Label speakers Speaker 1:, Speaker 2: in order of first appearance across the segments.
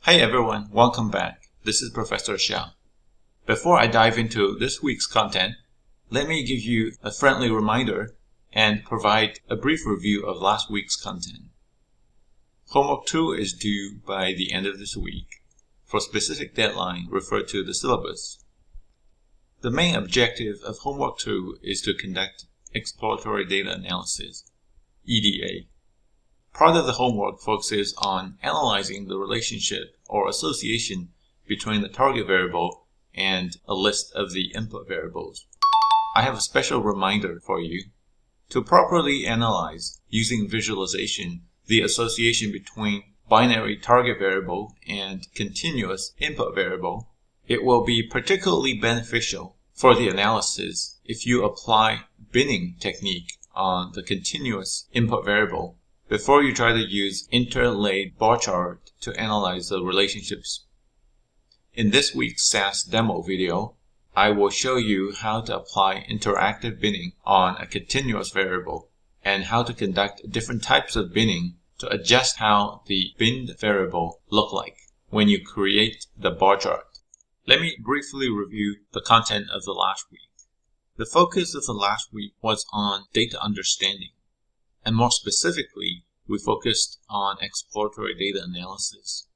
Speaker 1: Hey everyone, welcome back. This is Professor Xiao. Before I dive into this week's content, let me give you a friendly reminder and provide a brief review of last week's content. Homework 2 is due by the end of this week for a specific deadline referred to the syllabus. The main objective of Homework 2 is to conduct exploratory data analysis, EDA. Part of the homework focuses on analyzing the relationship or association between the target variable and a list of the input variables. I have a special reminder for you. To properly analyze, using visualization, the association between binary target variable and continuous input variable, it will be particularly beneficial for the analysis if you apply binning technique on the continuous input variable before you try to use interlaid bar chart to analyze the relationships. In this week's SAS demo video, I will show you how to apply interactive binning on a continuous variable and how to conduct different types of binning to adjust how the binned variable look like when you create the bar chart. Let me briefly review the content of the last week. The focus of the last week was on data understanding, and more specifically, we focused on exploratory data analysis.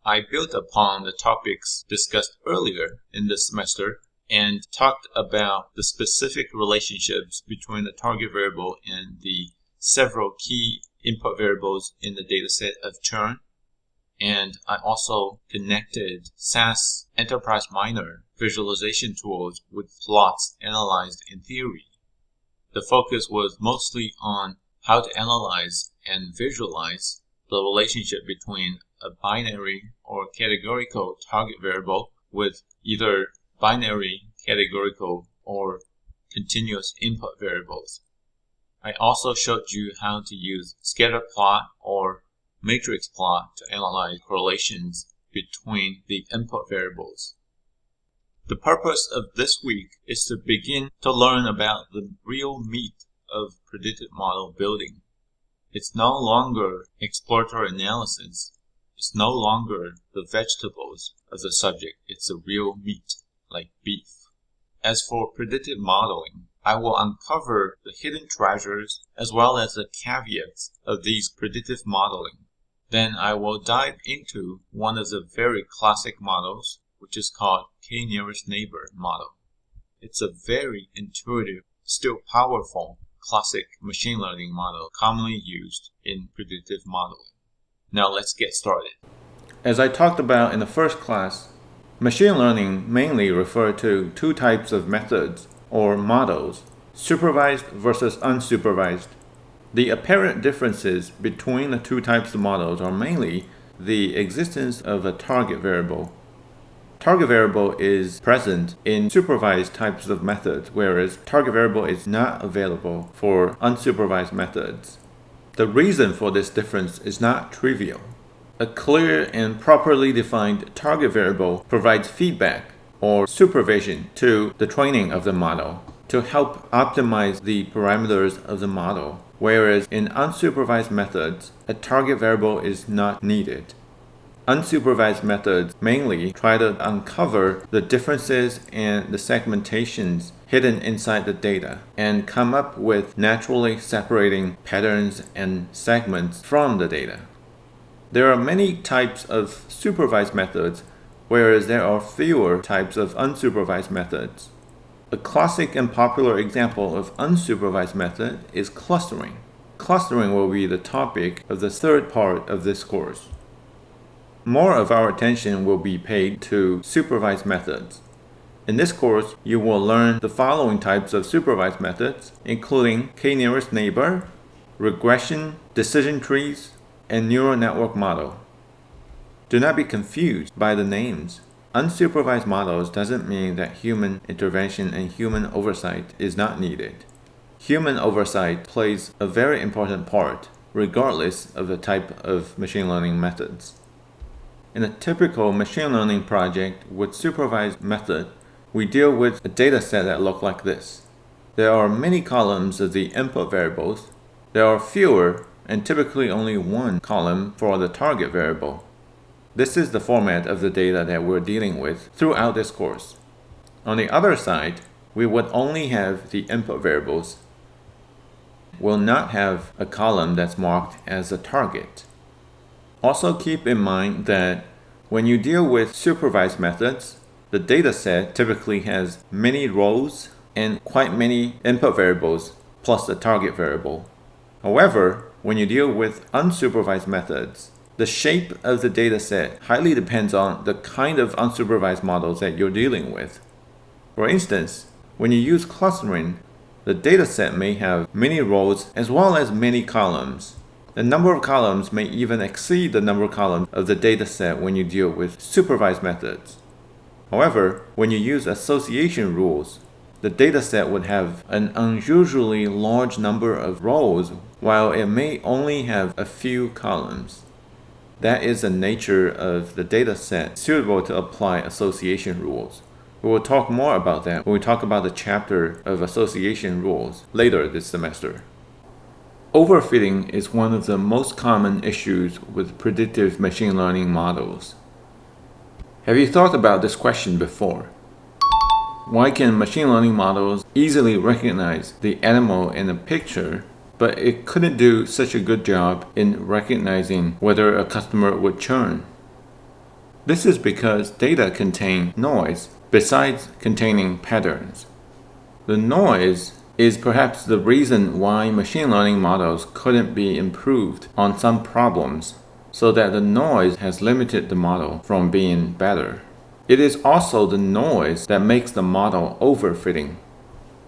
Speaker 1: I built upon the topics discussed earlier in this semester and talked about the specific relationships between the target variable and the several key input variables in the dataset of churn. And I also connected SAS Enterprise Miner visualization tools with plots analyzed in theory. The focus was mostly on how to analyze and visualize the relationship between a binary or categorical target variable with either binary, categorical, or continuous input variables. I also showed you how to use scatter plot or matrix plot to analyze correlations between the input variables. The purpose of this week is to begin to learn about the real meat of predictive model building. It's no longer exploratory analysis. It's no longer the vegetables of the subject. It's the real meat, like beef. As for predictive modeling, I will uncover the hidden treasures as well as the caveats of these predictive modeling. Then I will dive into one of the very classic models, which is called k-nearest-neighbor model. It's a very intuitive, still powerful, classic machine learning model commonly used in predictive modeling. Now let's get started. As I talked about in the first class, machine learning mainly refers to two types of methods or models, supervised versus unsupervised. The apparent differences between the two types of models are mainly the existence of a target variable. Target variable is present in supervised types of methods, whereas target variable is not available for unsupervised methods. The reason for this difference is not trivial. A clear and properly defined target variable provides feedback or supervision to the training of the model to help optimize the parameters of the model, whereas in unsupervised methods, a target variable is not needed. Unsupervised methods mainly try to uncover the differences and the segmentations hidden inside the data and come up with naturally separating patterns and segments from the data. There are many types of supervised methods, whereas there are fewer types of unsupervised methods. A classic and popular example of unsupervised method is clustering. Clustering will be the topic of the third part of this course. More of our attention will be paid to supervised methods. In this course, you will learn the following types of supervised methods, including k-nearest-neighbor, regression, decision trees, and neural network model. Do not be confused by the names. Unsupervised models doesn't mean that human intervention and human oversight is not needed. Human oversight plays a very important part, regardless of the type of machine learning methods. In a typical machine learning project with supervised method, we deal with a data set that looks like this. There are many columns of the input variables. There are fewer and typically only one column for the target variable.
Speaker 2: This is the format of the data that we're dealing with throughout this course. On the other side, we would only have the input variables. We'll not have a column that's marked as a target. Also keep in mind that when you deal with supervised methods, the data set typically has many rows and quite many input variables plus the target variable. However, when you deal with unsupervised methods, the shape of the data set highly depends on the kind of unsupervised models that you're dealing with. For instance, when you use clustering, the data set may have many rows as well as many columns. The number of columns may even exceed the number of columns of the data set when you deal with supervised methods. However, when you use association rules, the data set would have an unusually large number of rows while it may only have a few columns. That is the nature of the data set suitable to apply association rules. We will talk more about that when we talk about the chapter of association rules later this semester. Overfitting is one of the most common issues with predictive machine learning models. Have you thought about this question before? Why can machine learning models easily recognize the animal in a picture, but it couldn't do such a good job in recognizing whether a customer would churn? This is because data contain noise besides containing patterns. The noise is perhaps the reason why machine learning models couldn't be improved on some problems, so that the noise has limited the model from being better. It is also the noise that makes the model overfitting.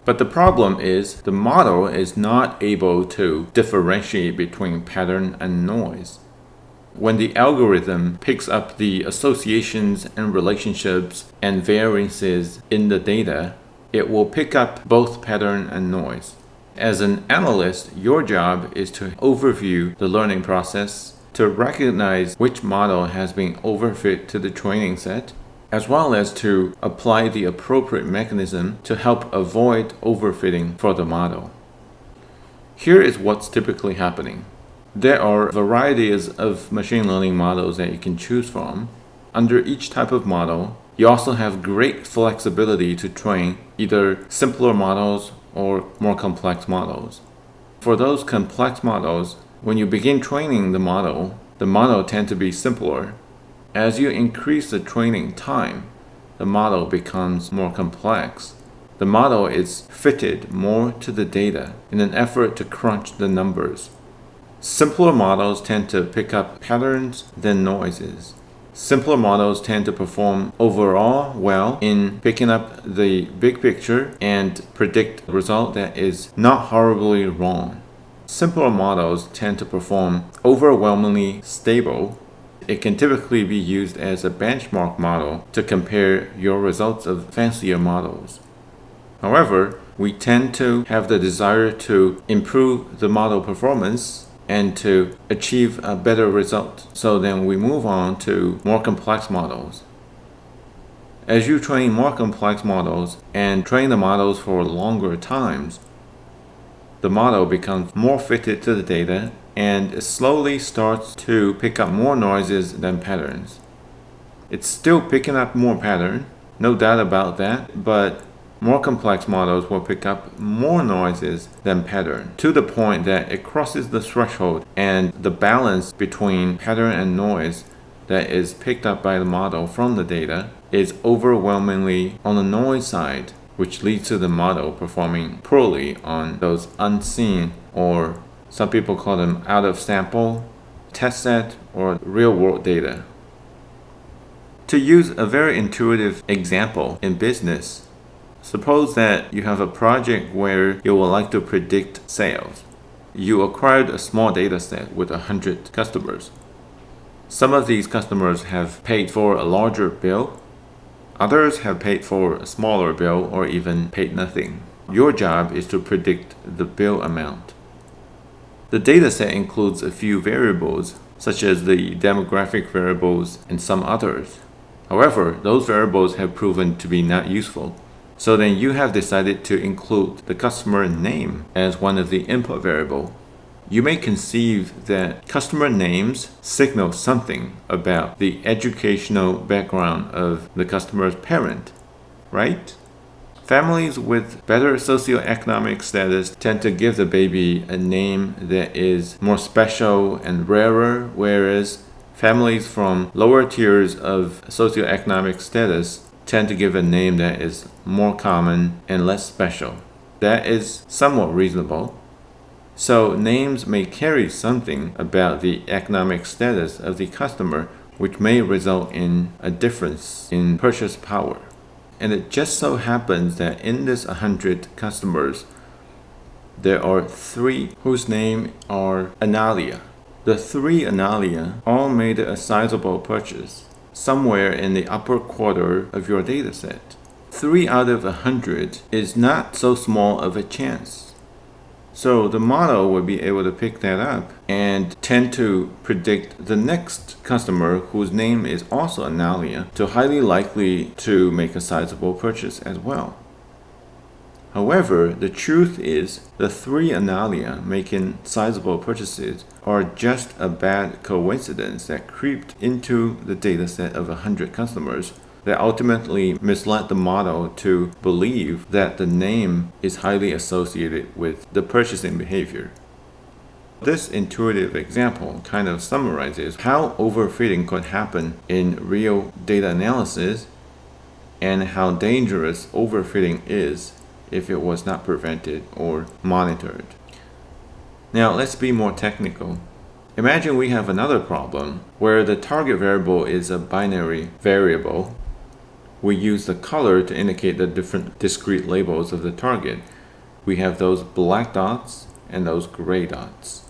Speaker 2: But the problem is the model is not able to differentiate between pattern and noise. When the algorithm picks up the associations and relationships and variances in the data, it will pick up both pattern and noise. As an analyst, your job is to overview the learning process, to recognize which model has been overfit to the training set, as well as to apply the appropriate mechanism to help avoid overfitting for the model. Here is what's typically happening. There are varieties of machine learning models that you can choose from. Under each type of model, you also have great flexibility to train either simpler models or more complex models. For those complex models, when you begin training the model tends to be simpler. As you increase the training time, the model becomes more complex. The model is fitted more to the data in an effort to crunch the numbers. Simpler models tend to pick up patterns than noises. Simpler models tend to perform overall well in picking up the big picture and predict a result that is not horribly wrong. Simpler models tend to perform overwhelmingly stable. It can typically be used as a benchmark model to compare your results of fancier models. However, we tend to have the desire to improve the model performance and to achieve a better result. So then we move on to more complex models. As you train more complex models and train the models for longer times, the model becomes more fitted to the data and it slowly starts to pick up more noises than patterns. It's still picking up more pattern, no doubt about that, but more complex models will pick up more noises than pattern, to the point that it crosses the threshold and the balance between pattern and noise that is picked up by the model from the data is overwhelmingly on the noise side, which leads to the model performing poorly on those unseen, or some people call them out of sample, test set, or real world data. To use a very intuitive example in business, suppose that you have a project where you would like to predict sales. You acquired a small data set with 100 customers. Some of these customers have paid for a larger bill. Others have paid for a smaller bill or even paid nothing. Your job is to predict the bill amount. The data set includes a few variables, such as the demographic variables and some others. However, those variables have proven to be not useful. So then you have decided to include the customer name as one of the input variable. You may conceive that customer names signal something about the educational background of the customer's parent, right? Families with better socioeconomic status tend to give the baby a name that is more special and rarer, whereas families from lower tiers of socioeconomic status tend to give a name that is more common and less special. That is somewhat reasonable. So names may carry something about the economic status of the customer, which may result in a difference in purchase power. And it just so happens that in this 100 customers, there are 3 whose names are Analia. The 3 Analia all made a sizable purchase, somewhere in the upper quarter of your dataset. 3 out of 100 is not so small of a chance. So the model will be able to pick that up and tend to predict the next customer whose name is also Analia to highly likely to make a sizable purchase as well. However, the truth is the 3 Analia making sizable purchases are just a bad coincidence that creeped into the dataset of 100 customers that ultimately misled the model to believe that the name is highly associated with the purchasing behavior. This intuitive example kind of summarizes how overfitting could happen in real data analysis and how dangerous overfitting is if it was not prevented or monitored. Now let's be more technical. Imagine we have another problem where the target variable is a binary variable. We use the color to indicate the different discrete labels of the target. We have those black dots and those gray dots.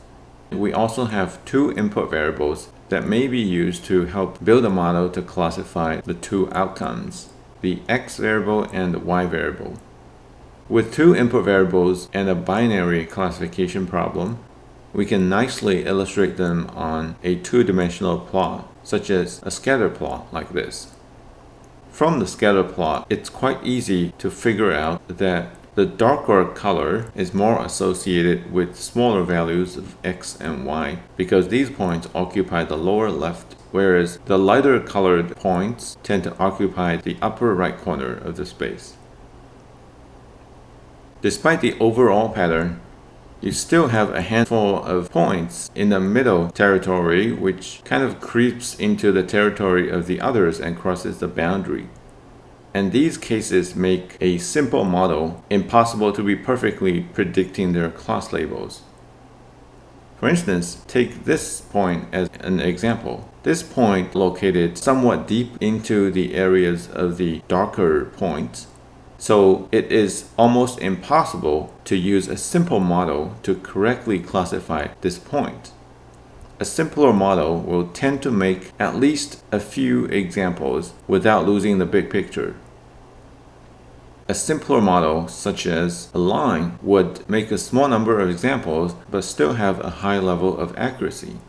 Speaker 2: We also have 2 input variables that may be used to help build a model to classify the 2 outcomes, the x variable and the y variable. With 2 input variables and a binary classification problem, we can nicely illustrate them on a 2-dimensional plot, such as a scatter plot like this. From the scatter plot, it's quite easy to figure out that the darker color is more associated with smaller values of x and y because these points occupy the lower left, whereas the lighter colored points tend to occupy the upper right corner of the space. Despite the overall pattern, you still have a handful of points in the middle territory which kind of creeps into the territory of the others and crosses the boundary. And these cases make a simple model impossible to be perfectly predicting their class labels. For instance, take this point as an example. This point located somewhat deep into the areas of the darker points. So it is almost impossible to use a simple model to correctly classify this point. A simpler model will tend to make at least a few examples without losing the big picture. A simpler model, such as a line, would make a small number of examples but still have a high level of accuracy.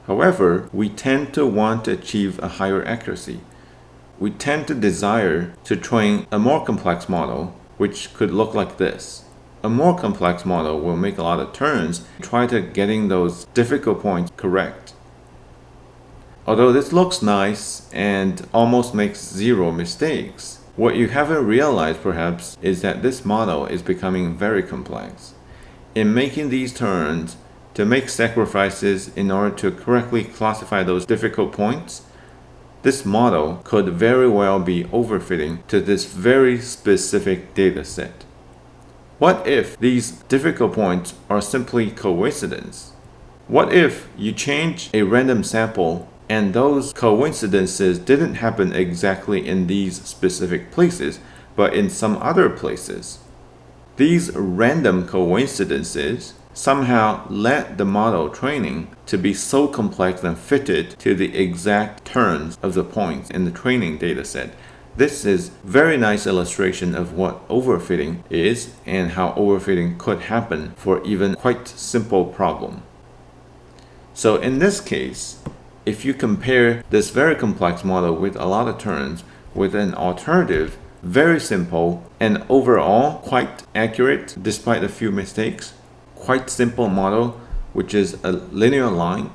Speaker 2: However, we tend to want to achieve a higher accuracy. We tend to desire to train a more complex model, which could look like this. A more complex model will make a lot of turns and try to getting those difficult points correct. Although this looks nice and almost makes 0 mistakes, what you haven't realized perhaps is that this model is becoming very complex. In making these turns, to make sacrifices in order to correctly classify those difficult points, this model could very well be overfitting to this very specific data set. What if these difficult points are simply coincidence? What if you change a random sample and those coincidences didn't happen exactly in these specific places, but in some other places? These random coincidences somehow led the model training to be so complex and fitted to the exact turns of the points in the training dataset. This is a very nice illustration of what overfitting is and how overfitting could happen for even quite simple problem. So in this case, if you compare this very complex model with a lot of turns with an alternative, very simple and overall quite accurate despite a few mistakes, quite simple model, which is a linear line,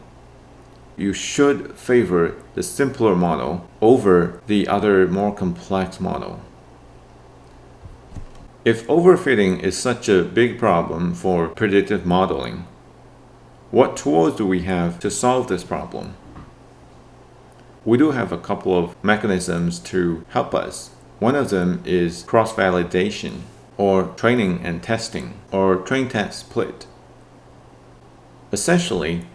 Speaker 2: you should favor the simpler model over the other more complex model. If overfitting is such a big problem for predictive modeling, what tools do we have to solve this problem? We do have a couple of mechanisms to help us. One of them is cross-validation, or training and testing, or train-test split. Essentially,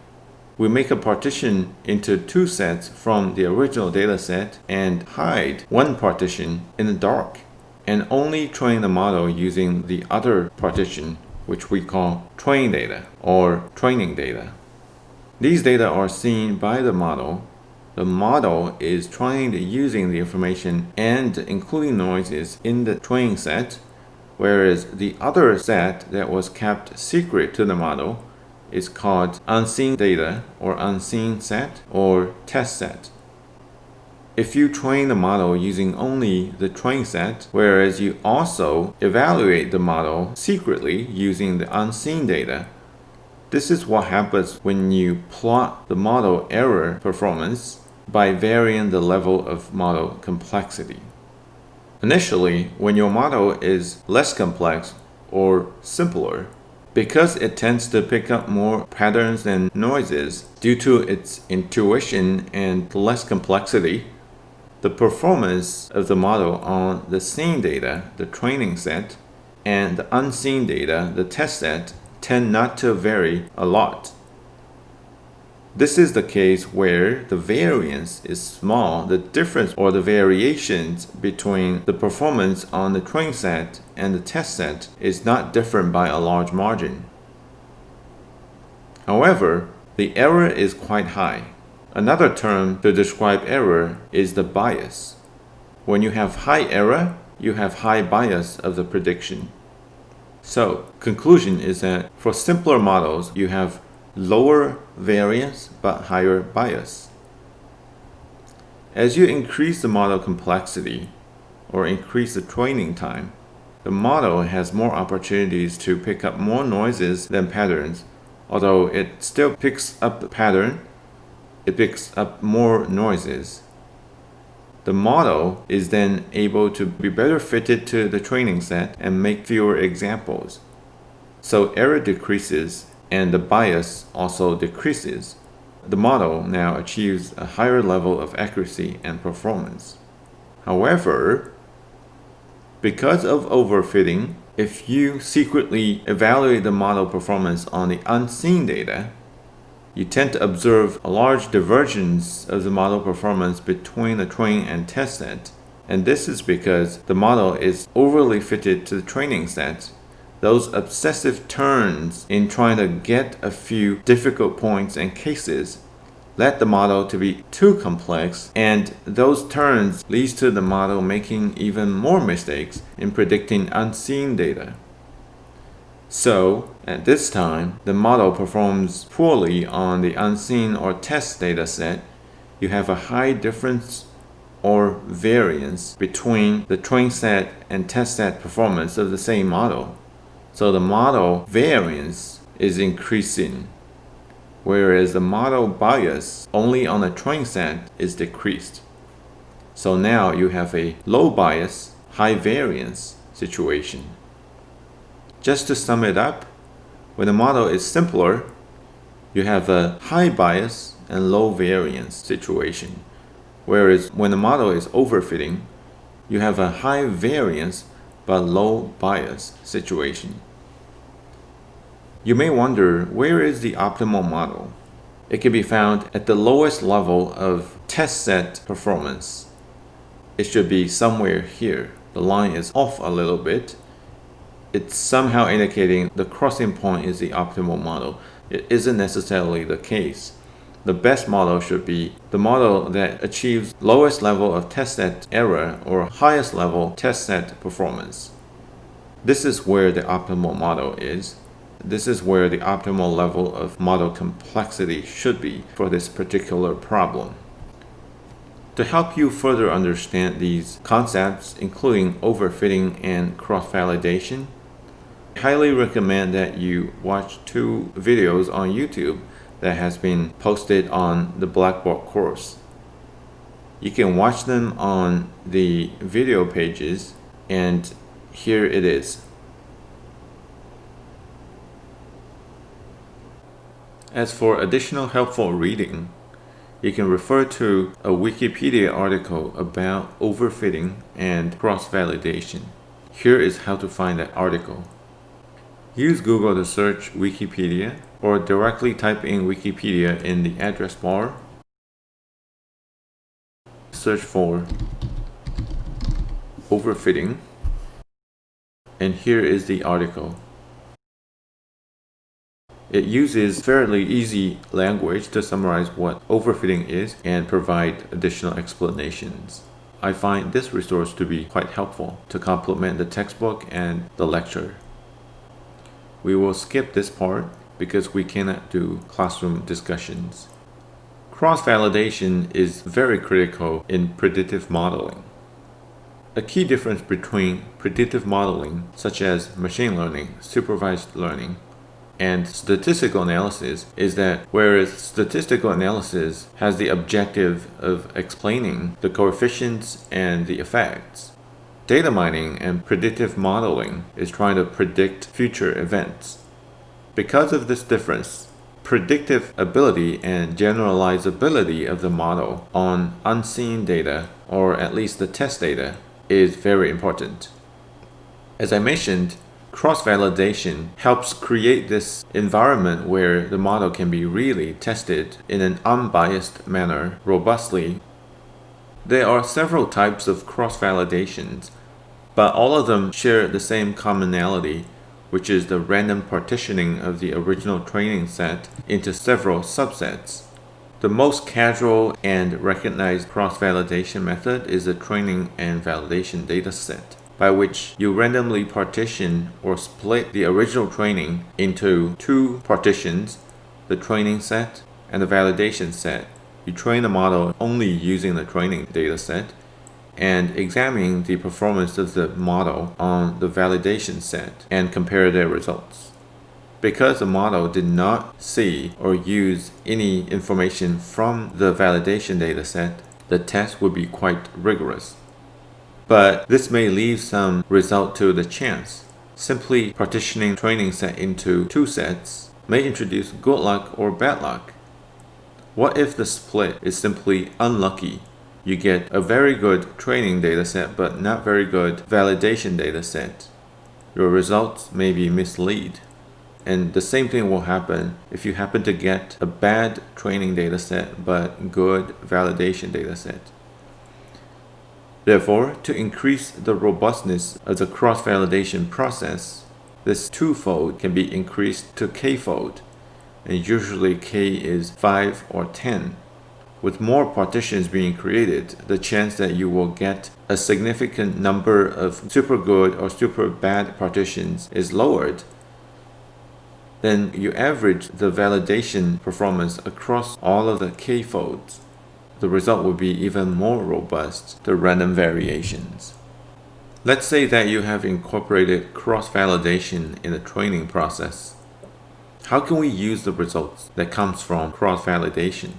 Speaker 2: we make a partition into two sets from the original data set and hide one partition in the dark, and only train the model using the other partition, which we call train data or training data. These data are seen by the model. The model is trained using the information and including noises in the training set, whereas the other set that was kept secret to the model is called unseen data or unseen set or test set. If you train the model using only the train set, whereas you also evaluate the model secretly using the unseen data, this is what happens when you plot the model error performance by varying the level of model complexity. Initially, when your model is less complex or simpler, because it tends to pick up more patterns and noises due to its intuition and less complexity, the performance of the model on the seen data, the training set, and the unseen data, the test set, tend not to vary a lot. This is the case where the variance is small. The difference or the variations between the performance on the train set and the test set is not different by a large margin. However, the error is quite high. Another term to describe error is the bias. When you have high error, you have high bias of the prediction. So, conclusion is that for simpler models, you have lower variance but higher bias. As you increase the model complexity or increase the training time, the model has more opportunities to pick up more noises than patterns. Although it still picks up the pattern, it picks up more noises. The model is then able to be better fitted to the training set and make fewer examples. So error decreases and the bias also decreases. The model now achieves a higher level of accuracy and performance. However, because of overfitting, if you secretly evaluate the model performance on the unseen data, you tend to observe a large divergence of the model performance between the train and test set. And this is because the model is overly fitted to the training set. Those obsessive turns in trying to get a few difficult points and cases led the model to be too complex, and those turns leads to the model making even more mistakes in predicting unseen data. So, at this time, the model performs poorly on the unseen or test data set. You have a high difference or variance between the train set and test set performance of the same model. So the model variance is increasing, whereas the model bias only on the train set is decreased. So now you have a low bias, high variance situation. Just to sum it up, when the model is simpler, you have a high bias and low variance situation. Whereas when the model is overfitting, you have a high variance but low bias situation. You may wonder, where is the optimal model? It can be found at the lowest level of test set performance. It should be somewhere here. The line is off a little bit. It's somehow indicating the crossing point is the optimal model. It isn't necessarily the case. The best model should be the model that achieves lowest level of test set error or highest level test set performance. This is where the optimal model is. This is where the optimal level of model complexity should be for this particular problem. To help you further understand these concepts, including overfitting and cross-validation, highly recommend that you watch 2 videos on YouTube that has been posted on the Blackboard course. You can watch them on the video pages, and here it is. As for additional helpful reading, you can refer to a Wikipedia article about overfitting and cross-validation. Here is how to find that article. Use Google to search Wikipedia, or directly type in Wikipedia in the address bar. Search for overfitting, and here is the article. It uses fairly easy language to summarize what overfitting is and provide additional explanations. I find this resource to be quite helpful to complement the textbook and the lecture. We will skip this part because we cannot do classroom discussions. Cross-validation is very critical in predictive modeling. A key difference between predictive modeling, such as machine learning, supervised learning, and statistical analysis is that whereas statistical analysis has the objective of explaining the coefficients and the effects, data mining and predictive modeling is trying to predict future events. Because of this difference, predictive ability and generalizability of the model on unseen data, or at least the test data, is very important. As I mentioned, cross-validation helps create this environment where the model can be really tested in an unbiased manner robustly. There are several types of cross-validations, but all of them share the same commonality, which is the random partitioning of the original training set into several subsets. The most casual and recognized cross-validation method is the training and validation data set, by which you randomly partition or split the original training into 2 partitions, the training set and the validation set. You train the model only using the training data set and examine the performance of the model on the validation set and compare their results. Because the model did not see or use any information from the validation data set, the test would be quite rigorous. But this may leave some result to the chance. Simply partitioning training set into 2 sets may introduce good luck or bad luck. What if the split is simply unlucky? You get a very good training data set but not very good validation data set. Your results may be mislead. And the same thing will happen if you happen to get a bad training data set but good validation data set. Therefore, to increase the robustness of the cross-validation process, this 2-fold can be increased to k-fold, and usually k is 5 or 10. With more partitions being created, the chance that you will get a significant number of super good or super bad partitions is lowered. Then you average the validation performance across all of the k-folds. The result will be even more robust to random variations. Let's say that you have incorporated cross-validation in the training process. How can we use the results that comes from cross-validation?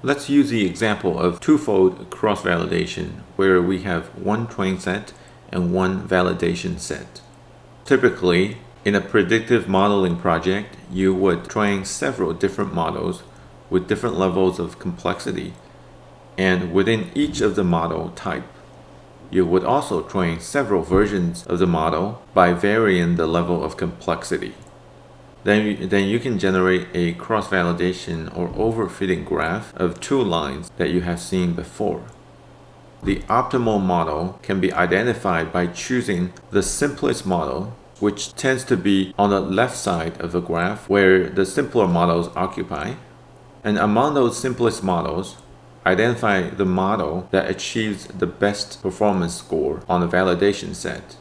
Speaker 2: Let's use the example of 2-fold cross-validation where we have 1 train set and 1 validation set. Typically, in a predictive modeling project, you would train several different models with different levels of complexity, and within each of the model type, you would also train several versions of the model by varying the level of complexity. Then you can generate a cross-validation or overfitting graph of 2 lines that you have seen before. The optimal model can be identified by choosing the simplest model, which tends to be on the left side of the graph where the simpler models occupy. And among those simplest models, identify the model that achieves the best performance score on the validation set.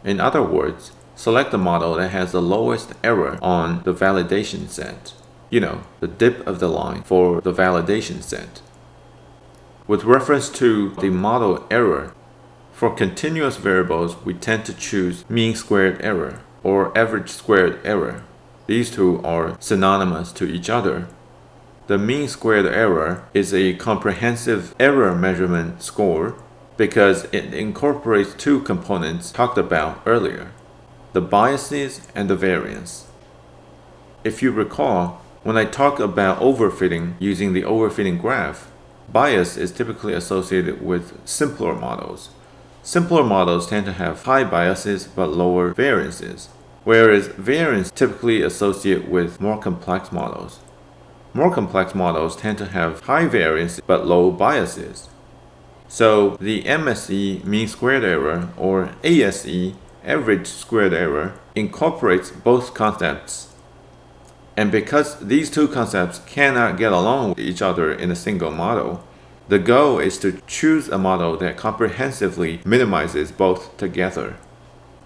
Speaker 2: In other words, select the model that has the lowest error on the validation set. The dip of the line for the validation set. With reference to the model error, For continuous variables, we tend to choose mean squared error or average squared error. These two are synonymous to each other. The mean squared error is a comprehensive error measurement score because it incorporates two components talked about earlier, the biases and the variance. If you recall, when I talk about overfitting using the overfitting graph, bias is typically associated with simpler models. Simpler models tend to have high biases but lower variances, whereas variance typically associate with more complex models. More complex models tend to have high variance but low biases. So the MSE mean squared error or ASE average squared error incorporates both concepts. And because these two concepts cannot get along with each other in a single model, the goal is to choose a model that comprehensively minimizes both together.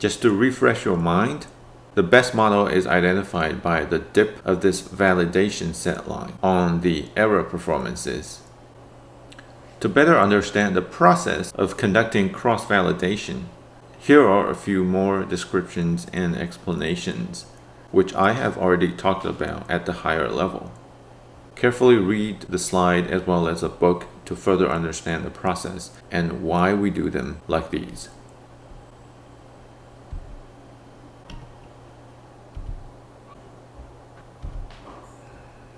Speaker 2: Just to refresh your mind, the best model is identified by the dip of this validation set line on the error performances. To better understand the process of conducting cross-validation, here are a few more descriptions and explanations, which I have already talked about at the higher level. Carefully read the slide as well as a book to further understand the process and why we do them like these.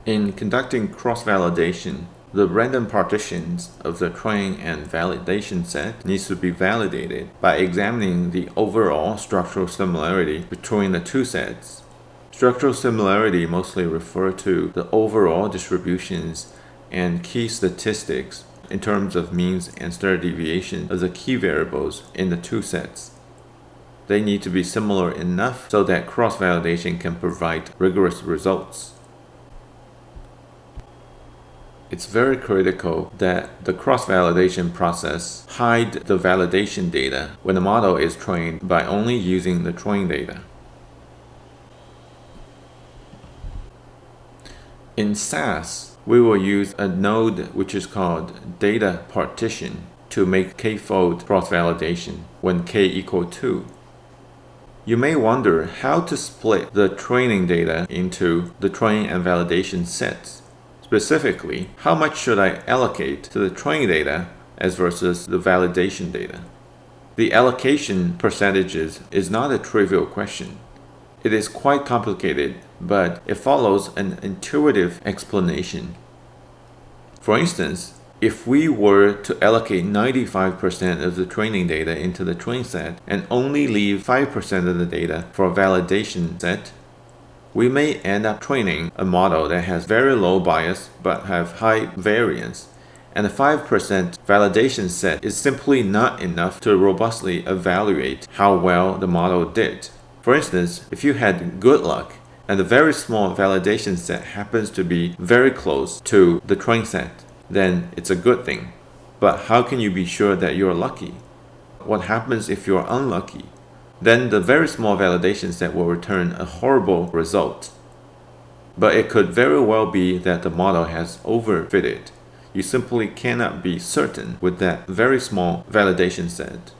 Speaker 2: In conducting cross-validation, the random partitions of the train and validation set needs to be validated by examining the overall structural similarity between the two sets. Structural similarity mostly refer to the overall distributions and key statistics in terms of means and standard deviation of the key variables in the two sets. They need to be similar enough so that cross-validation can provide rigorous results. It's very critical that the cross-validation process hide the validation data when the model is trained by only using the training data. In SAS, we will use a node which is called data partition to make k-fold cross-validation when k equal 2. You may wonder how to split the training data into the training and validation sets. Specifically, how much should I allocate to the training data as versus the validation data? The allocation percentages is not a trivial question. It is quite complicated, but it follows an intuitive explanation. For instance, if we were to allocate 95% of the training data into the training set and only leave 5% of the data for a validation set, we may end up training a model that has very low bias but have high variance, and the 5% validation set is simply not enough to robustly evaluate how well the model did. For instance, if you had good luck and the very small validation set happens to be very close to the training set, then it's a good thing. But how can you be sure that you're lucky? What happens if you're unlucky? Then the very small validation set will return a horrible result. But it could very well be that the model has overfitted. You simply cannot be certain with that very small validation set.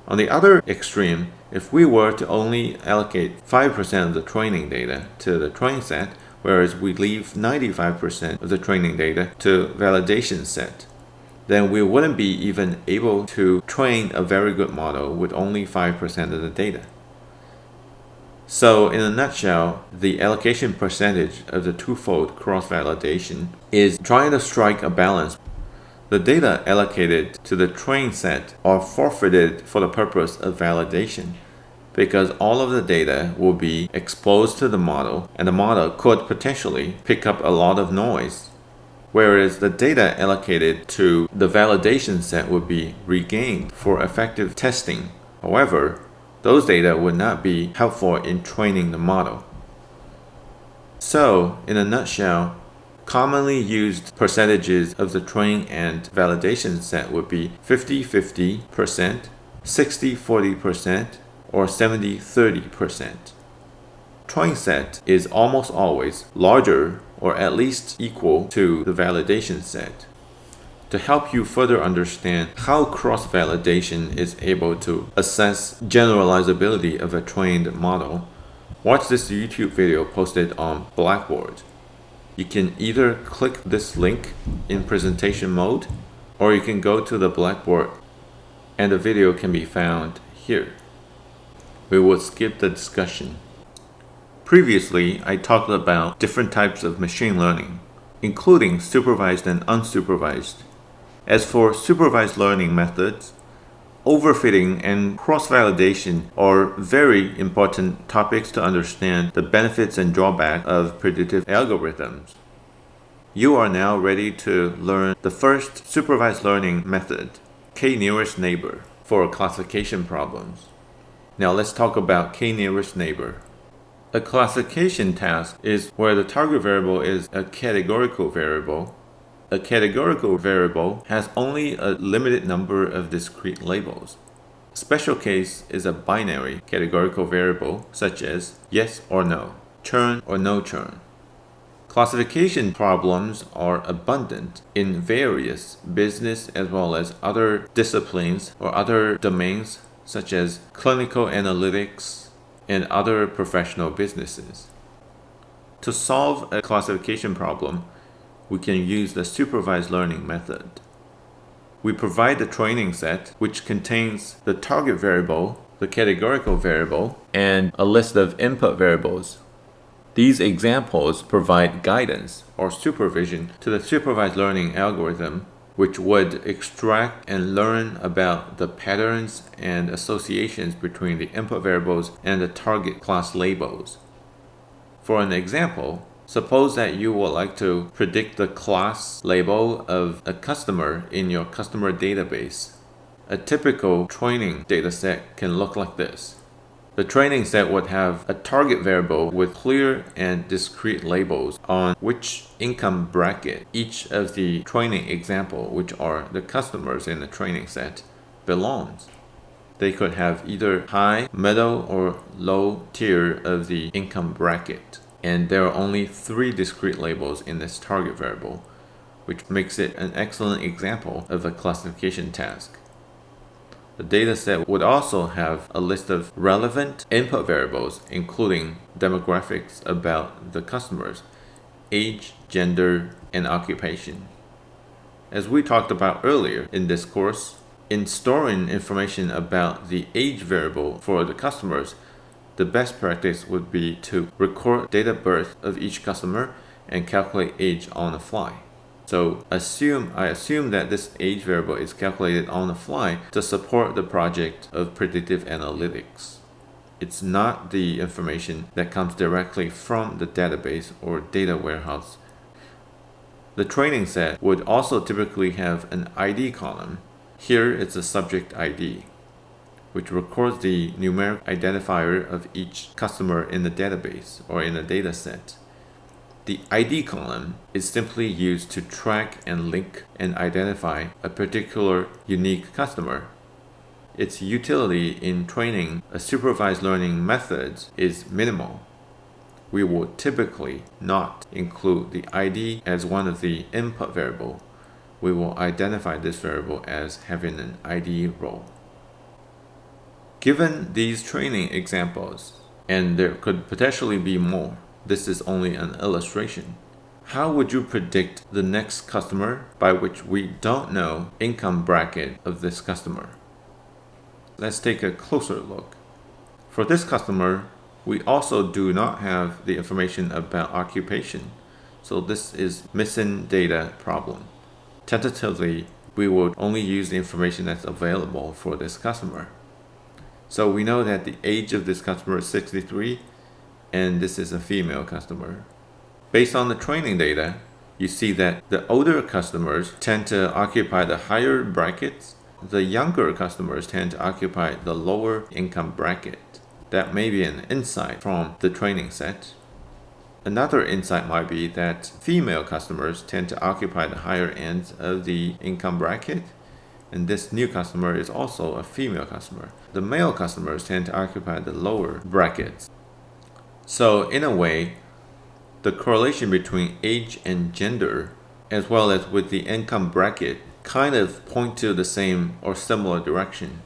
Speaker 2: On the other extreme, if we were to only allocate 5% of the training data to the training set, whereas we leave 95% of the training data to validation set, then we wouldn't be even able to train a very good model with only 5% of the data. So in a nutshell, the allocation percentage of the twofold cross-validation is trying to strike a balance. The data allocated to the training set are forfeited for the purpose of validation, because all of the data will be exposed to the model and the model could potentially pick up a lot of noise. Whereas the data allocated to the validation set would be regained for effective testing. However, those data would not be helpful in training the model. So, in a nutshell, commonly used percentages of the training and validation set would be 50-50%, 60-40%, or 70-30%. Training set is almost always larger or at least equal to the validation set. To help you further understand how cross-validation is able to assess generalizability of a trained model, watch this YouTube video posted on Blackboard. You can either click this link in presentation mode, or you can go to the Blackboard and the video can be found here. We will skip the discussion. Previously, I talked about different types of machine learning, including supervised and unsupervised. As for supervised learning methods, overfitting and cross-validation are very important topics to understand the benefits and drawbacks of predictive algorithms. You are now ready to learn the first supervised learning method, k-nearest neighbor, for classification problems. Now let's talk about k-nearest neighbor. A classification task is where the target variable is a categorical variable. A categorical variable has only a limited number of discrete labels. A special case is a binary categorical variable such as yes or no, churn or no churn. Classification problems are abundant in various business as well as other disciplines or other domains such as clinical analytics and other professional businesses. To solve a classification problem, we can use the supervised learning method. We provide the training set, which contains the target variable, the categorical variable, and a list of input variables. These examples provide guidance or supervision to the supervised learning algorithm, which would extract and learn about the patterns and associations between the input variables and the target class labels. For an example, suppose that you would like to predict the class label of a customer in your customer database. A typical training dataset can look like this. The training set would have a target variable with clear and discrete labels on which income bracket each of the training example, which are the customers in the training set, belongs. They could have either high, middle, or low tier of the income bracket. And there are only 3 discrete labels in this target variable, which makes it an excellent example of a classification task. The dataset would also have a list of relevant input variables, including demographics about the customers, age, gender, and occupation. As we talked about earlier in this course, in storing information about the age variable for the customers, the best practice would be to record date of birth of each customer and calculate age on the fly. So I assume that this age variable is calculated on the fly to support the project of predictive analytics. It's not the information that comes directly from the database or data warehouse. The training set would also typically have an ID column. Here it's a subject ID, which records the numeric identifier of each customer in the database or in a data set. The ID column is simply used to track and link and identify a particular unique customer. Its utility in training a supervised learning method is minimal. We will typically not include the ID as one of the input variable. We will identify this variable as having an ID role. Given these training examples, and there could potentially be more, this is only an illustration. How would you predict the next customer by which we don't know income bracket of this customer? Let's take a closer look. For this customer, we also do not have the information about occupation, so this is missing data problem. Tentatively, we will only use the information that's available for this customer. So we know that the age of this customer is 63, and this is a female customer. Based on the training data, you see that the older customers tend to occupy the higher brackets. The younger customers tend to occupy the lower income bracket. That may be an insight from the training set. Another insight might be that female customers tend to occupy the higher ends of the income bracket, and this new customer is also a female customer. The male customers tend to occupy the lower brackets. So in a way, the correlation between age and gender, as well as with the income bracket, kind of point to the same or similar direction.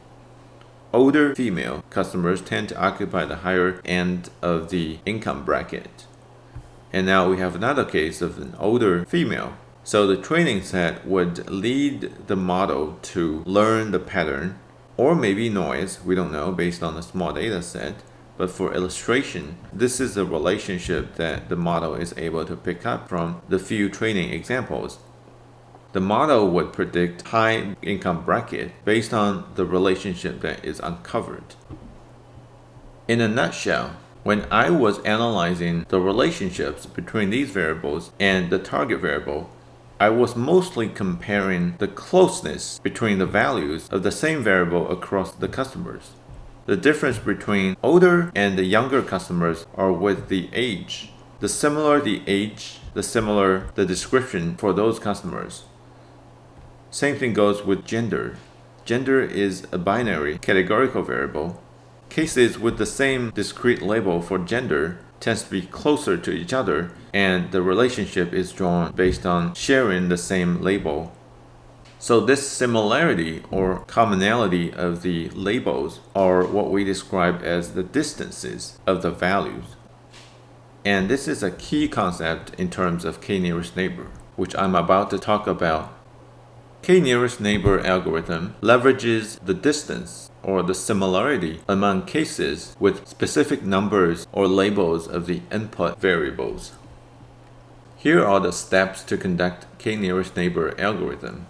Speaker 2: Older female customers tend to occupy the higher end of the income bracket. And now we have another case of an older female. So the training set would lead the model to learn the pattern, or maybe noise, we don't know, based on a small data set. But for illustration, this is a relationship that the model is able to pick up from the few training examples. The model would predict high income bracket based on the relationship that is uncovered. In a nutshell, when I was analyzing the relationships between these variables and the target variable, I was mostly comparing the closeness between the values of the same variable across the customers. The difference between older and the younger customers are with the age. The similar the age, the similar the description for those customers. Same thing goes with gender. Gender is a binary categorical variable. Cases with the same discrete label for gender tends to be closer to each other, and the relationship is drawn based on sharing the same label. So this similarity or commonality of the labels are what we describe as the distances of the values. And this is a key concept in terms of k-nearest neighbor, which I'm about to talk about. K-nearest neighbor algorithm leverages the distance or the similarity among cases with specific numbers or labels of the input variables. Here are the steps to conduct k-nearest neighbor algorithm.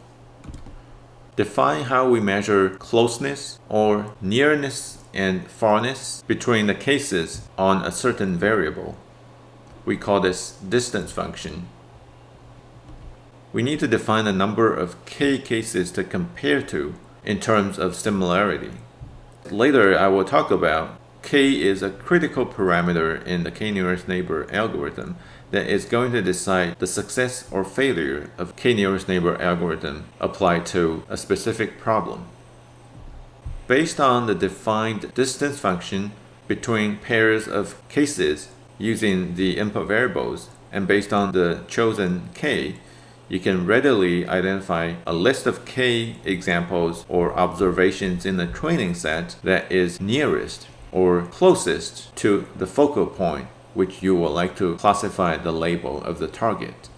Speaker 2: Define how we measure closeness or nearness and farness between the cases on a certain variable. We call this distance function. We need to define a number of k cases to compare to in terms of similarity. Later, I will talk about k is a critical parameter in the k-nearest neighbor algorithm that is going to decide the success or failure of k-nearest neighbor algorithm applied to a specific problem. Based on the defined distance function between pairs of cases using the input variables, and based on the chosen k, you can readily identify a list of k examples or observations in the training set that is nearest or closest to the focal point which you would like to classify the label of the target.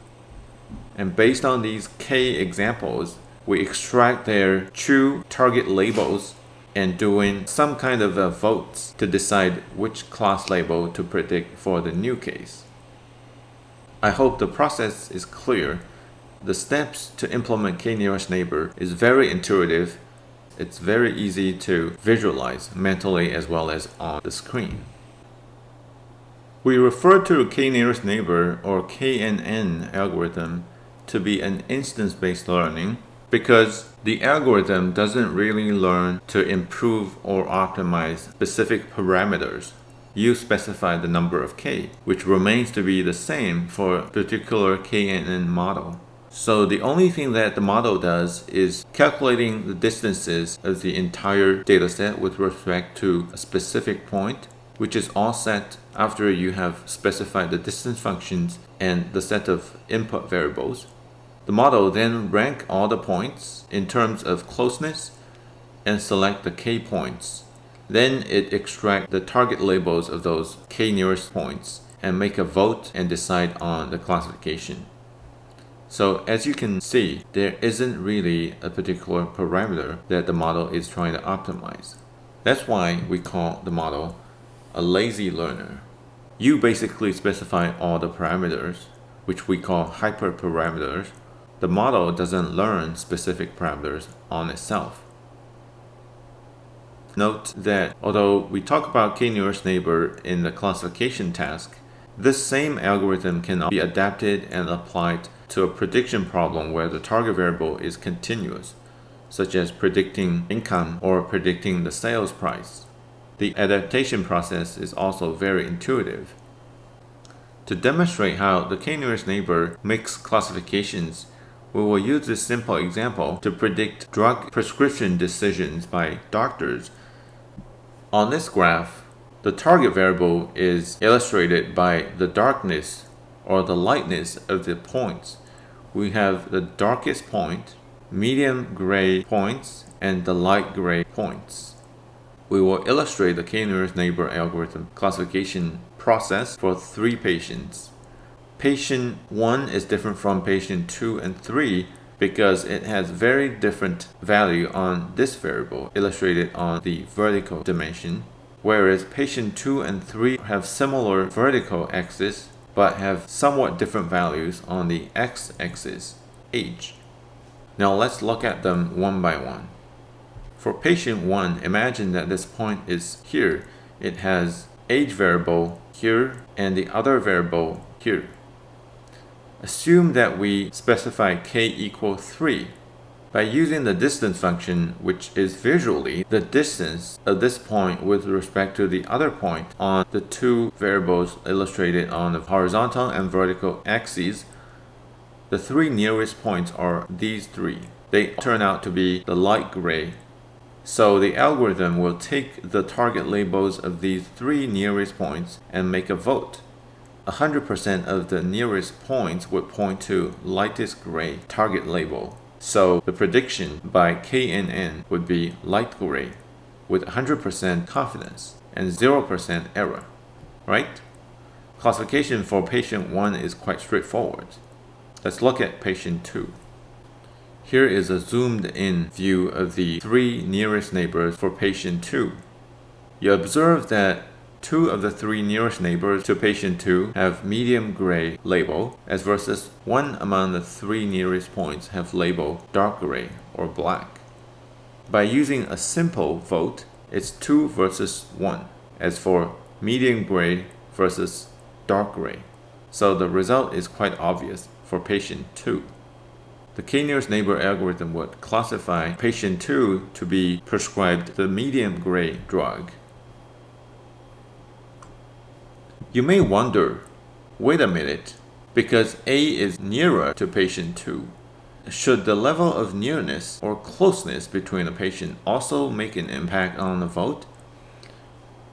Speaker 2: And based on these k examples, we extract their true target labels and doing some kind of votes to decide which class label to predict for the new case. I hope the process is clear. The steps to implement k-nearest neighbor is very intuitive. It's very easy to visualize mentally as well as on the screen. We refer to k-nearest neighbor or kNN algorithm to be an instance-based learning because the algorithm doesn't really learn to improve or optimize specific parameters. You specify the number of k, which remains to be the same for a particular kNN model. So the only thing that the model does is calculating the distances of the entire dataset with respect to a specific point, which is all set after you have specified the distance functions and the set of input variables. The model then ranks all the points in terms of closeness and select the k points. Then it extracts the target labels of those k nearest points and make a vote and decide on the classification. So as you can see, there isn't really a particular parameter that the model is trying to optimize. That's why we call the model a lazy learner. You basically specify all the parameters, which we call hyperparameters. The model doesn't learn specific parameters on itself. Note that although we talk about k-nearest neighbor in the classification task, this same algorithm can be adapted and applied to a prediction problem where the target variable is continuous, such as predicting income or predicting the sales price. The adaptation process is also very intuitive. To demonstrate how the k-nearest neighbor makes classifications, we will use this simple example to predict drug prescription decisions by doctors. On this graph, the target variable is illustrated by the darkness or the lightness of the points. We have the darkest point medium gray points and the light gray points. We will illustrate the k-nearest neighbor algorithm classification process for 3 patients. Patient 1 is different from patient 2 and 3 because it has very different value on this variable illustrated on the vertical dimension, whereas patient 2 and 3 have similar vertical axes but have somewhat different values on the x-axis, age. Now let's look at them one by one. For patient 1, imagine that this point is here. It has age variable here and the other variable here. Assume that we specify k equal 3 by using the distance function, which is visually the distance of this point with respect to the other point on the 2 variables illustrated on the horizontal and vertical axes. The 3 nearest points are these 3. They turn out to be the light gray. So the algorithm will take the target labels of these 3 nearest points and make a vote. 100% of the nearest points would point to lightest gray target label. So the prediction by kNN would be light gray with 100% confidence and 0% error, right? Classification for patient 1 is quite straightforward. Let's look at patient 2. Here is a zoomed in view of the 3 nearest neighbors for patient 2. You observe that 2 of the 3 nearest neighbors to patient 2 have medium gray label, as versus 1 among the 3 nearest points have label dark gray or black. By using a simple vote, it's 2 versus 1, as for medium gray versus dark gray. So the result is quite obvious for patient 2. The k-nearest neighbor algorithm would classify patient 2 to be prescribed the medium gray drug. You may wonder, wait a minute, because A is nearer to patient 2, should the level of nearness or closeness between a patient also make an impact on the vote?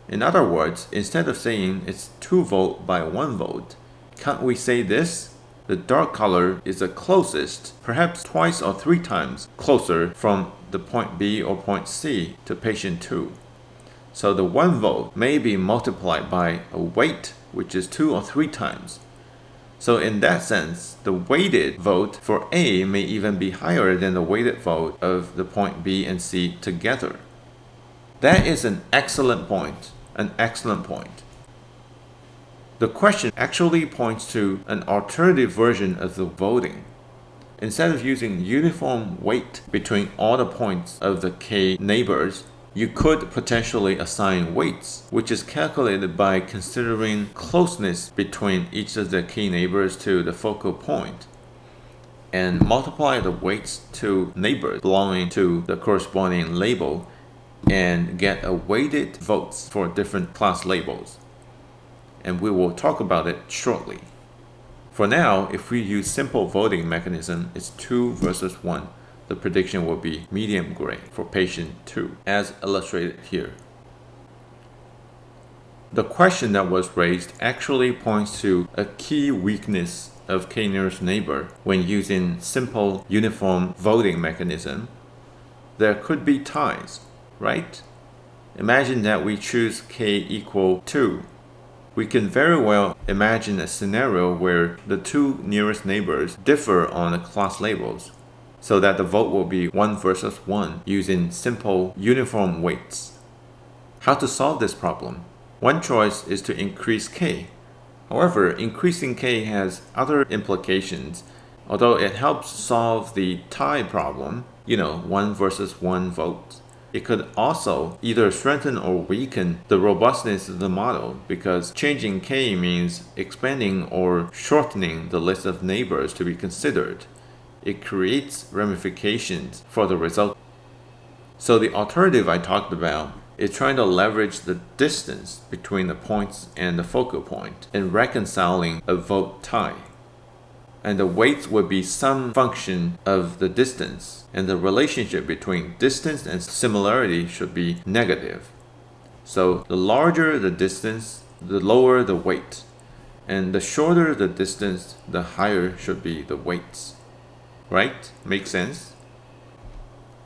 Speaker 2: In other words, instead of saying it's 2 votes by 1 vote, can't we say this? The dark color is the closest, perhaps twice or 3 times closer from the point B or point C to patient 2. So the 1 vote may be multiplied by a weight, which is 2 or 3 times. So in that sense, the weighted vote for A may even be higher than the weighted vote of the point B and C together. That is an excellent point, an excellent point. The question actually points to an alternative version of the voting. Instead of using uniform weight between all the points of the k neighbors, you could potentially assign weights, which is calculated by considering closeness between each of the k neighbors to the focal point, and multiply the weights to neighbors belonging to the corresponding label and get a weighted votes for different class labels. And we will talk about it shortly. For now, if we use simple voting mechanism, it's 2 versus 1. The prediction will be medium gray for patient 2, as illustrated here. The question that was raised actually points to a key weakness of k-nearest neighbor when using simple uniform voting mechanism. There could be ties, right? Imagine that we choose k equal 2. We can very well imagine a scenario where the 2 nearest neighbors differ on the class labels, so that the vote will be 1 versus 1 using simple uniform weights. How to solve this problem? One choice is to increase k. However, increasing k has other implications. Although it helps solve the tie problem, 1 versus 1 vote, it could also either strengthen or weaken the robustness of the model, because changing k means expanding or shortening the list of neighbors to be considered. It creates ramifications for the result. So the alternative I talked about is trying to leverage the distance between the points and the focal point in reconciling a vote tie. And the weights would be some function of the distance, and the relationship between distance and similarity should be negative. So the larger the distance, the lower the weight, and the shorter the distance, the higher should be the weights. Right? Makes sense?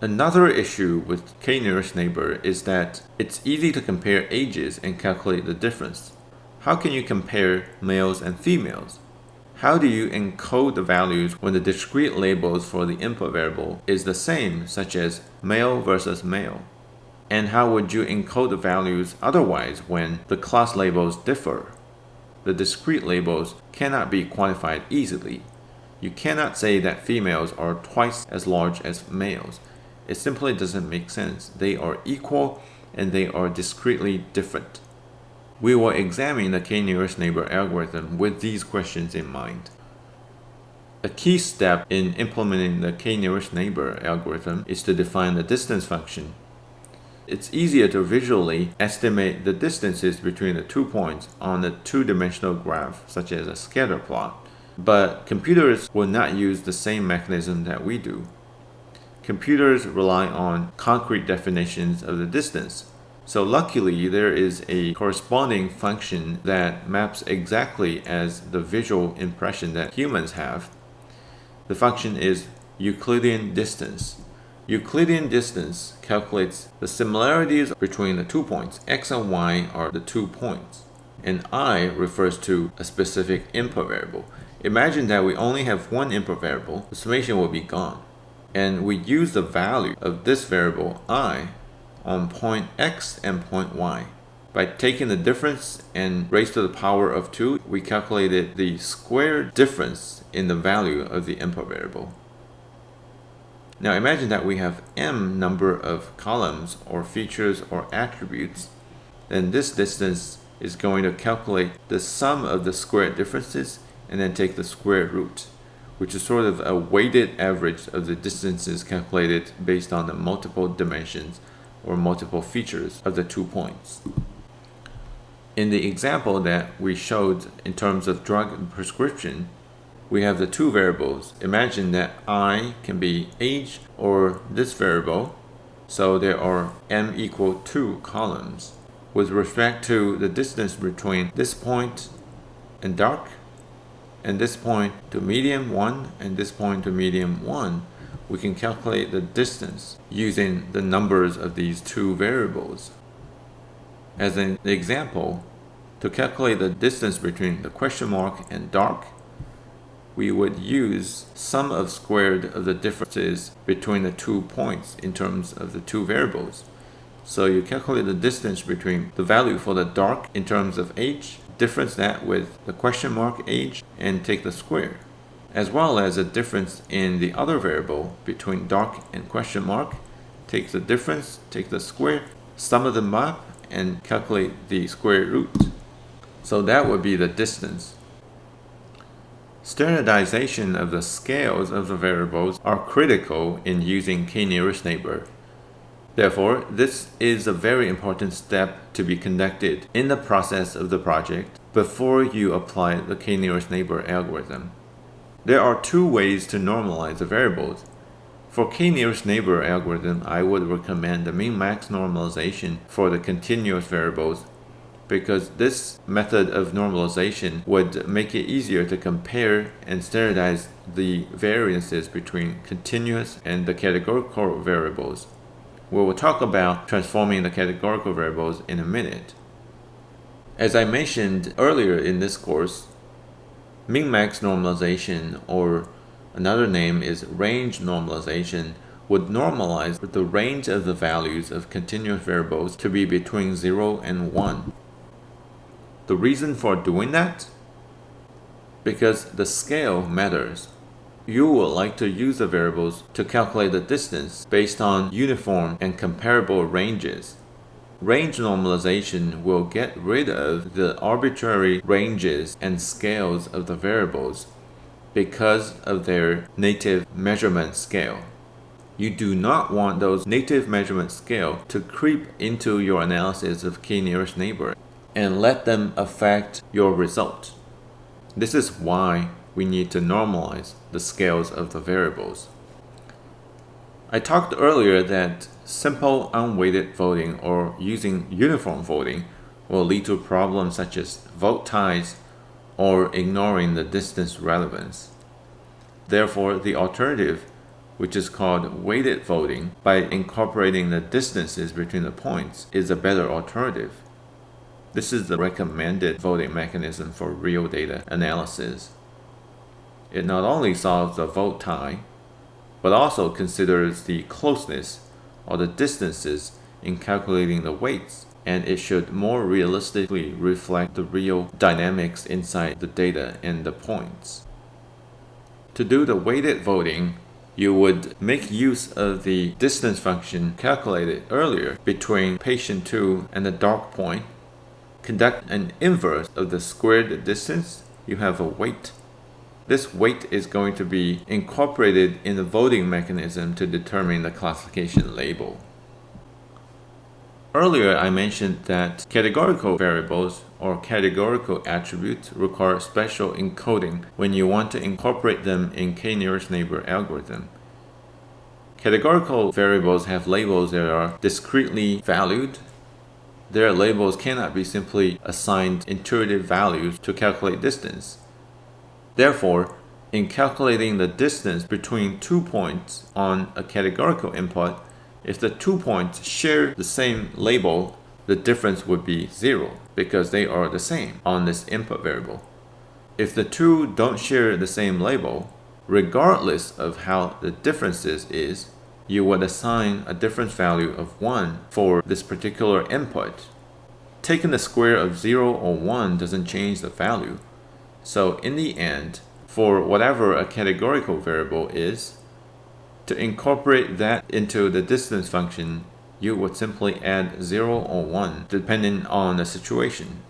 Speaker 2: Another issue with k-nearest neighbor is that it's easy to compare ages and calculate the difference. How can you compare males and females? How do you encode the values when the discrete labels for the input variable is the same, such as male versus male? And how would you encode the values otherwise when the class labels differ? The discrete labels cannot be quantified easily. You cannot say that females are twice as large as males. It simply doesn't make sense. They are equal and they are discretely different. We will examine the k-nearest neighbor algorithm with these questions in mind. A key step in implementing the k-nearest neighbor algorithm is to define the distance function. It's easier to visually estimate the distances between the 2 points on a two-dimensional graph, such as a scatter plot. But computers will not use the same mechanism that we do. Computers rely on concrete definitions of the distance. So luckily, there is a corresponding function that maps exactly as the visual impression that humans have. The function is Euclidean distance. Euclidean distance calculates the similarities between the 2 points. X and Y are the 2 points, and I refers to a specific input variable. Imagine that we only have one input variable, the summation will be gone. And we use the value of this variable I on point X and point Y. By taking the difference and raised to the power of 2, we calculated the square difference in the value of the input variable. Now imagine that we have m number of columns or features or attributes. Then this distance is going to calculate the sum of the square differences and then take the square root, which is sort of a weighted average of the distances calculated based on the multiple dimensions or multiple features of the 2 points. In the example that we showed in terms of drug prescription, we have the two variables. Imagine that I can be age or this variable, so there are m equal 2 columns. With respect to the distance between this point and dark, and this point to medium 1 and this point to medium 1, we can calculate the distance using the numbers of these two variables. As an example, to calculate the distance between the question mark and dark, we would use sum of squared of the differences between the 2 points in terms of the two variables. So you calculate the distance between the value for the dark in terms of age, difference that with the question mark age, and take the square, as well as a difference in the other variable between dark and question mark, take the difference, take the square, sum of them up, and calculate the square root. So that would be the distance. Standardization of the scales of the variables are critical in using k-nearest neighbor. Therefore, this is a very important step to be conducted in the process of the project before you apply the k-nearest neighbor algorithm. There are two ways to normalize the variables. For k-nearest neighbor algorithm, I would recommend the min-max normalization for the continuous variables, because this method of normalization would make it easier to compare and standardize the variances between continuous and the categorical variables. We will talk about transforming the categorical variables in a minute. As I mentioned earlier in this course, min-max normalization, or another name is range normalization, would normalize the range of the values of continuous variables to be between 0 and 1. The reason for doing that? Because the scale matters. You would like to use the variables to calculate the distance based on uniform and comparable ranges. Range normalization will get rid of the arbitrary ranges and scales of the variables because of their native measurement scale. You do not want those native measurement scale to creep into your analysis of k-nearest neighbor and let them affect your result. This is why we need to normalize the scales of the variables. I talked earlier that simple unweighted voting or using uniform voting will lead to problems such as vote ties or ignoring the distance relevance. Therefore, the alternative which is called weighted voting by incorporating the distances between the points, is a better alternative. This is the recommended voting mechanism for real data analysis. It not only solves the vote tie, but also considers the closeness or the distances in calculating the weights, and it should more realistically reflect the real dynamics inside the data and the points. To do the weighted voting, you would make use of the distance function calculated earlier between patient 2 and the dark point, conduct an inverse of the squared distance, you have a weight. This weight is going to be incorporated in the voting mechanism to determine the classification label. Earlier, I mentioned that categorical variables or categorical attributes require special encoding when you want to incorporate them in k-nearest neighbor algorithm. Categorical variables have labels that are discretely valued. Their labels cannot be simply assigned intuitive values to calculate distance. Therefore, in calculating the distance between 2 points on a categorical input, if the 2 points share the same label, the difference would be 0 because they are the same on this input variable. If the two don't share the same label, regardless of how the difference is, you would assign a difference value of 1 for this particular input. Taking the square of 0 or 1 doesn't change the value. So in the end, for whatever a categorical variable is, to incorporate that into the distance function, you would simply add 0 or 1 depending on the situation.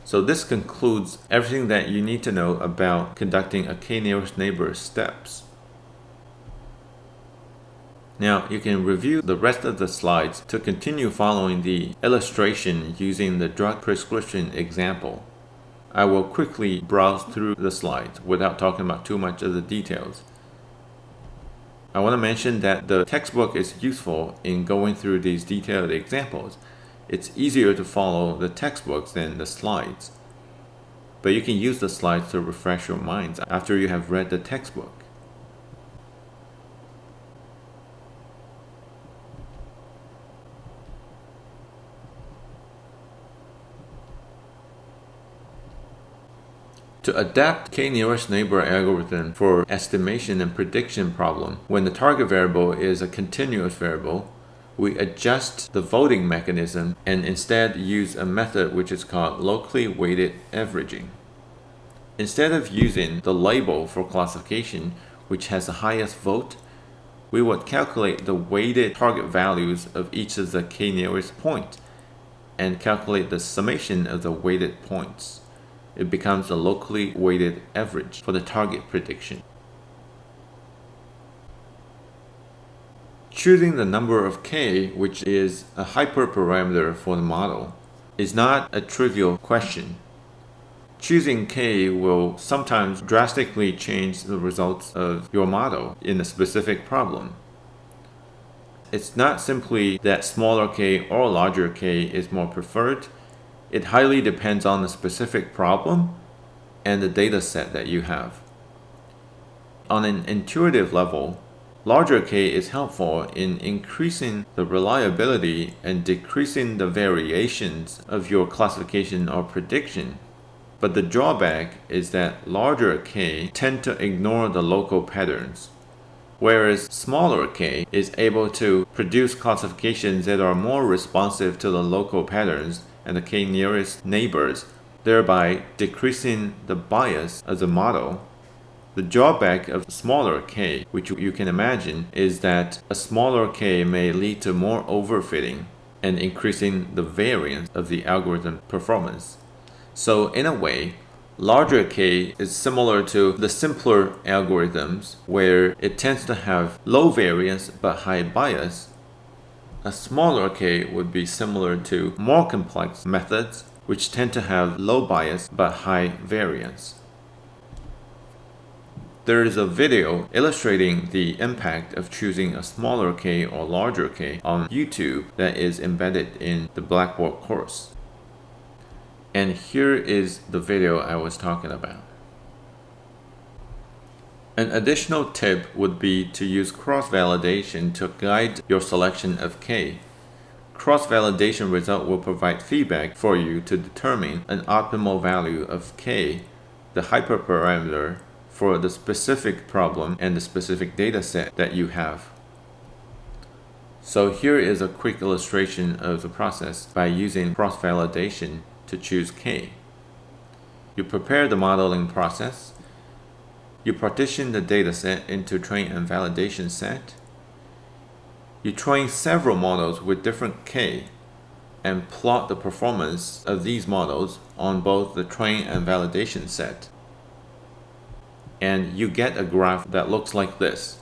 Speaker 2: So this concludes everything that you need to know about conducting a k-nearest neighbor steps. Now you can review the rest of the slides to continue following the illustration using the drug prescription example. I will quickly browse through the slides without talking about too much of the details. I want to mention that the textbook is useful in going through these detailed examples. It's easier to follow the textbooks than the slides. But you can use the slides to refresh your minds after you have read the textbook. To adapt k-nearest neighbor algorithm for estimation and prediction problem, when the target variable is a continuous variable, we adjust the voting mechanism and instead use a method which is called locally weighted averaging. Instead of using the label for classification, which has the highest vote, we would calculate the weighted target values of each of the k-nearest points and calculate the summation of the weighted points. It becomes a locally weighted average for the target prediction. Choosing the number of k, which is a hyperparameter for the model, is not a trivial question. Choosing k will sometimes drastically change the results of your model in a specific problem. It's not simply that smaller k or larger k is more preferred. It highly depends on the specific problem and the data set that you have. On an intuitive level, larger k is helpful in increasing the reliability and decreasing the variations of your classification or prediction. But the drawback is that larger k tend to ignore the local patterns, whereas smaller k is able to produce classifications that are more responsive to the local patterns and the k-nearest neighbors, thereby decreasing the bias of the model. The drawback of smaller k, which you can imagine, is that a smaller k may lead to more overfitting and increasing the variance of the algorithm performance. So in a way, larger k is similar to the simpler algorithms where it tends to have low variance but high bias. A smaller k would be similar to more complex methods which tend to have low bias but high variance. There is a video illustrating the impact of choosing a smaller k or larger k on YouTube that is embedded in the Blackboard course. And here is the video I was talking about. An additional tip would be to use cross-validation to guide your selection of k. Cross-validation result will provide feedback for you to determine an optimal value of k, the hyperparameter, for the specific problem and the specific data set that you have. So here is a quick illustration of the process by using cross-validation to choose k. You prepare the modeling process. You partition the dataset into train and validation set. You train several models with different k and plot the performance of these models on both the train and validation set. And you get a graph that looks like this.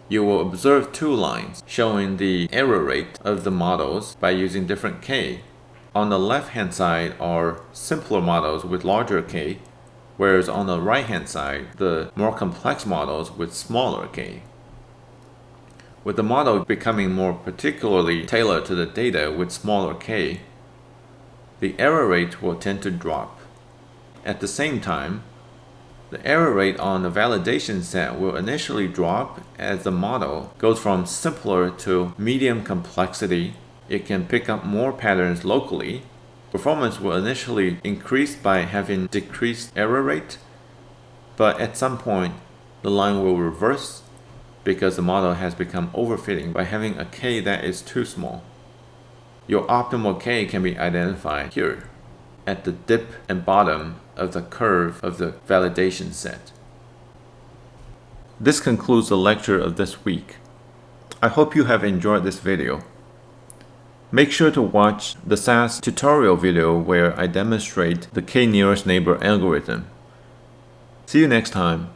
Speaker 2: You will observe two lines showing the error rate of the models by using different k. On the left-hand side are simpler models with larger k, whereas on the right-hand side, the more complex models with smaller k. With the model becoming more particularly tailored to the data with smaller k, the error rate will tend to drop. At the same time, the error rate on the validation set will initially drop as the model goes from simpler to medium complexity. It can pick up more patterns locally. Performance will initially increase by having decreased error rate, but at some point the line will reverse because the model has become overfitting by having a k that is too small. Your optimal k can be identified here at the dip and bottom of the curve of the validation set. This concludes the lecture of this week. I hope you have enjoyed this video. Make sure to watch the SAS tutorial video where I demonstrate the k-nearest neighbor algorithm. See you next time.